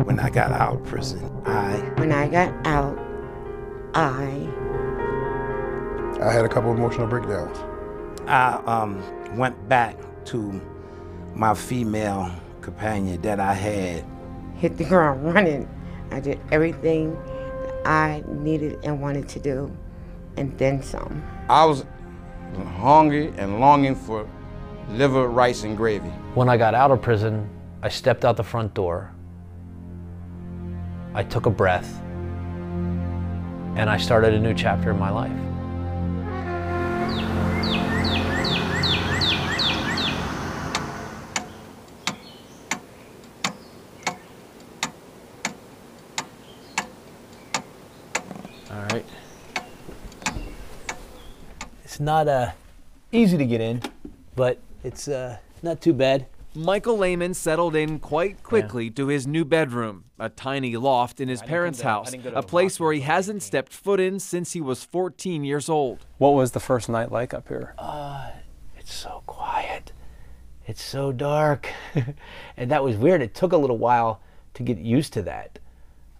When I got out of prison, When I got out, I had a couple emotional breakdowns. I went back to my female companion that I had. hit the ground running. I did everything that I needed and wanted to do, and then some. I was hungry and longing for liver, rice, and gravy. When I got out of prison, I stepped out the front door. I took a breath, and I started a new chapter in my life. All right. It's not easy to get in, but it's not too bad. Michael Lehman settled in quite quickly to his new bedroom, a tiny loft in his parents' house, a place where he hasn't stepped foot in since he was 14 years old. What was the first night like up here? It's so quiet. It's so dark. And that was weird. It took a little while to get used to that.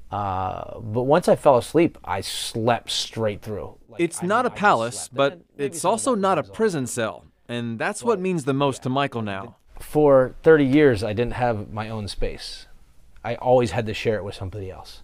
But once I fell asleep, I slept straight through. It's not a palace, but it's also not a prison cell. And that's what means the most to Michael now. For 30 years, I didn't have my own space. I always had to share it with somebody else.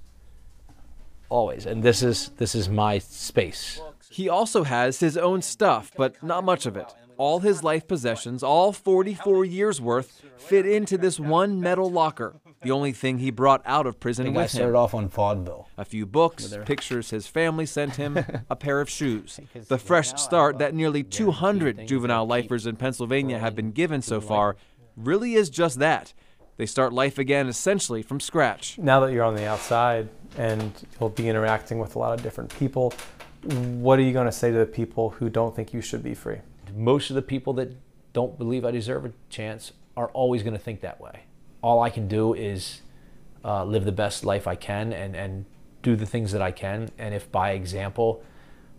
Always. And this is my space. He also has his own stuff, but not much of it. All his life possessions, all 44 years worth, fit into this one metal locker. The only thing he brought out of prison I with started him. off on vaudeville. A few books, pictures his family sent him, a pair of shoes. The fresh start that nearly 200 juvenile lifers in Pennsylvania have been given so far really is just that. They start life again essentially from scratch. Now that you're on the outside and you'll be interacting with a lot of different people, what are you going to say to the people who don't think you should be free? Most of the people that don't believe I deserve a chance are always going to think that way. All I can do is live the best life I can and do the things that I can. And if by example,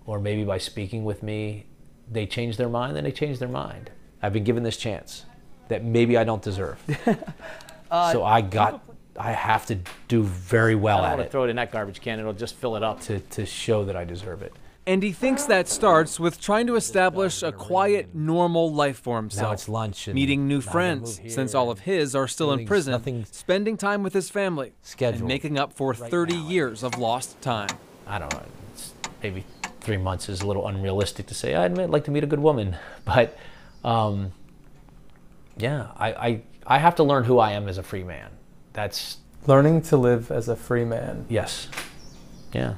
or maybe by speaking with me, they change their mind, then they change their mind. I've been given this chance that maybe I don't deserve. So I have to do very well at it. Throw it in that garbage can, it'll just fill it up. To show that I deserve it. And he thinks that starts with trying to establish a quiet, normal life for himself. Now it's lunch. And meeting new now I friends, move since here, all of his are still in prison, nothing's spending time with his family, scheduled. and making up for 30 years of lost time. I don't know, maybe 3 months is a little unrealistic to say. I'd like to meet a good woman, but yeah, I have to learn who I am as a free man. That's Learning to live as a free man. yes, yeah,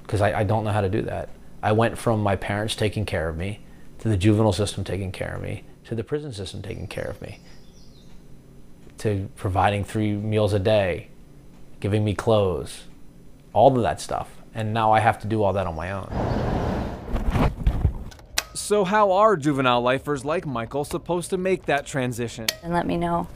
because I don't know how to do that. I went from my parents taking care of me, to the juvenile system taking care of me, to the prison system taking care of me, to providing 3 meals a day, giving me clothes, all of that stuff. And now I have to do all that on my own. So how are juvenile lifers like Michael supposed to make that transition? And let me know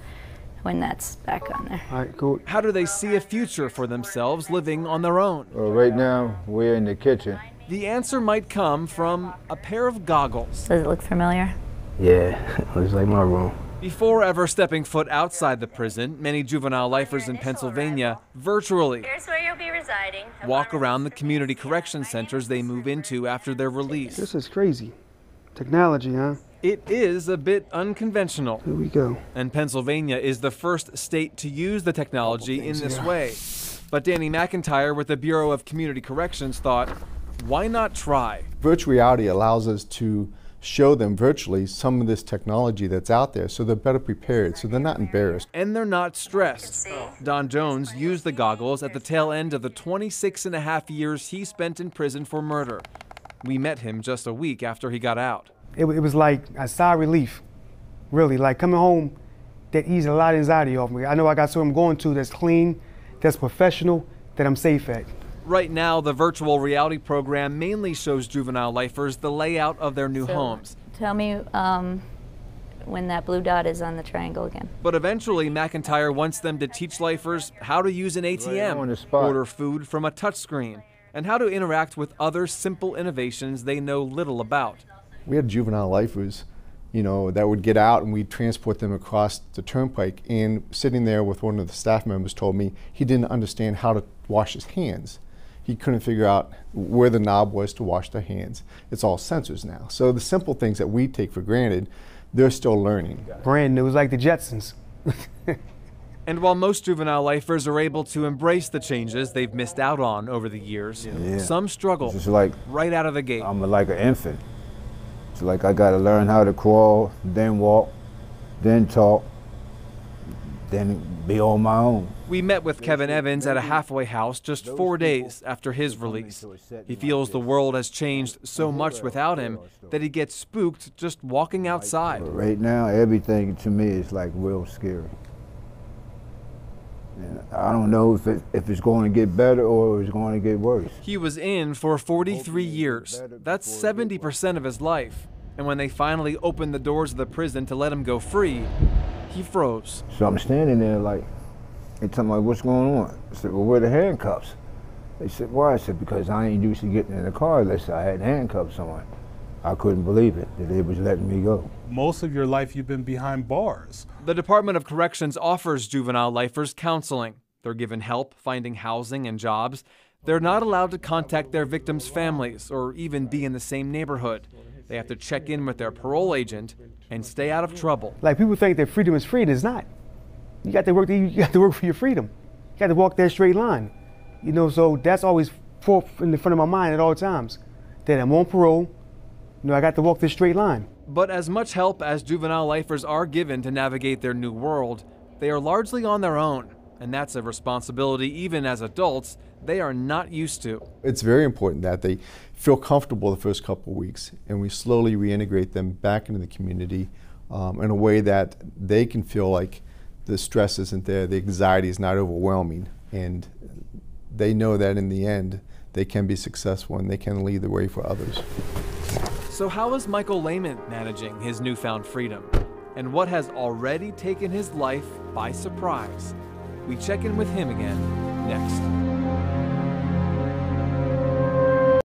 when that's back on there. All right, cool. How do they see a future for themselves living on their own? Well, right now, we're in the kitchen. The answer might come from a pair of goggles. Does it look familiar? Yeah, looks like my room. Before ever stepping foot outside the prison, many juvenile lifers in Pennsylvania virtually Here's where you'll be residing. walk around the community correction centers they move into after their release. This is crazy. Technology, huh? It is a bit unconventional, Here we go. and Pennsylvania is the first state to use the technology in this way. But Danny McIntyre with the Bureau of Community Corrections thought, why not try? Virtual reality allows us to show them virtually some of this technology that's out there so they're better prepared, so they're not embarrassed. And they're not stressed. Don Jones used the goggles at the tail end of the 26.5 years he spent in prison for murder. We met him just a week after he got out. It was like a sigh of relief, really. Like coming home, that eased a lot of anxiety off me. I know I got somewhere I'm going to that's clean, that's professional, that I'm safe at. Right now, the virtual reality program mainly shows juvenile lifers the layout of their new homes. Tell me when that blue dot is on the triangle again. But eventually, McIntyre wants them to teach lifers how to use an ATM, on the spot. order food from a touchscreen, and how to interact with other simple innovations they know little about. We had juvenile lifers that would get out, and we'd transport them across the turnpike. And sitting there with one of the staff members told me he didn't understand how to wash his hands. He couldn't figure out where the knob was to wash their hands. It's all sensors now. So the simple things that we take for granted, they're still learning. Brand new, it was like the Jetsons. And while most juvenile lifers are able to embrace the changes they've missed out on over the years, some struggle It's like right out of the gate. I'm like an infant. It's like I gotta learn how to crawl, then walk, then talk, then be on my own. We met with Kevin Evans at a halfway house just 4 days after his release. He feels the world has changed so much without him that he gets spooked just walking outside. But right now, everything to me is like real scary. And I don't know if it's going to get better or it's going to get worse. He was in for 43 years. That's 70% of his life. And when they finally opened the doors of the prison to let him go free, he froze. So I'm standing there like, they tell me, like, what's going on? I said, well, where are the handcuffs? They said, why? I said, because I ain't used to getting in the car unless I had handcuffs on. I couldn't believe it, that they was letting me go. Most of your life you've been behind bars. The Department of Corrections offers juvenile lifers counseling. They're given help finding housing and jobs. They're not allowed to contact their victims' families or even be in the same neighborhood. They have to check in with their parole agent and stay out of trouble. Like, people think that freedom is free, and it's not. You got to work for your freedom. You got to walk that straight line. So that's always in the front of my mind at all times, that I'm on parole. I got to walk this straight line. But as much help as juvenile lifers are given to navigate their new world, they are largely on their own. And that's a responsibility even as adults they are not used to. It's very important that they feel comfortable the first couple of weeks, and we slowly reintegrate them back into the community in a way that they can feel like the stress isn't there, the anxiety is not overwhelming, and they know that in the end they can be successful and they can lead the way for others. So how is Michael Lehman managing his newfound freedom? And what has already taken his life by surprise? We check in with him again next.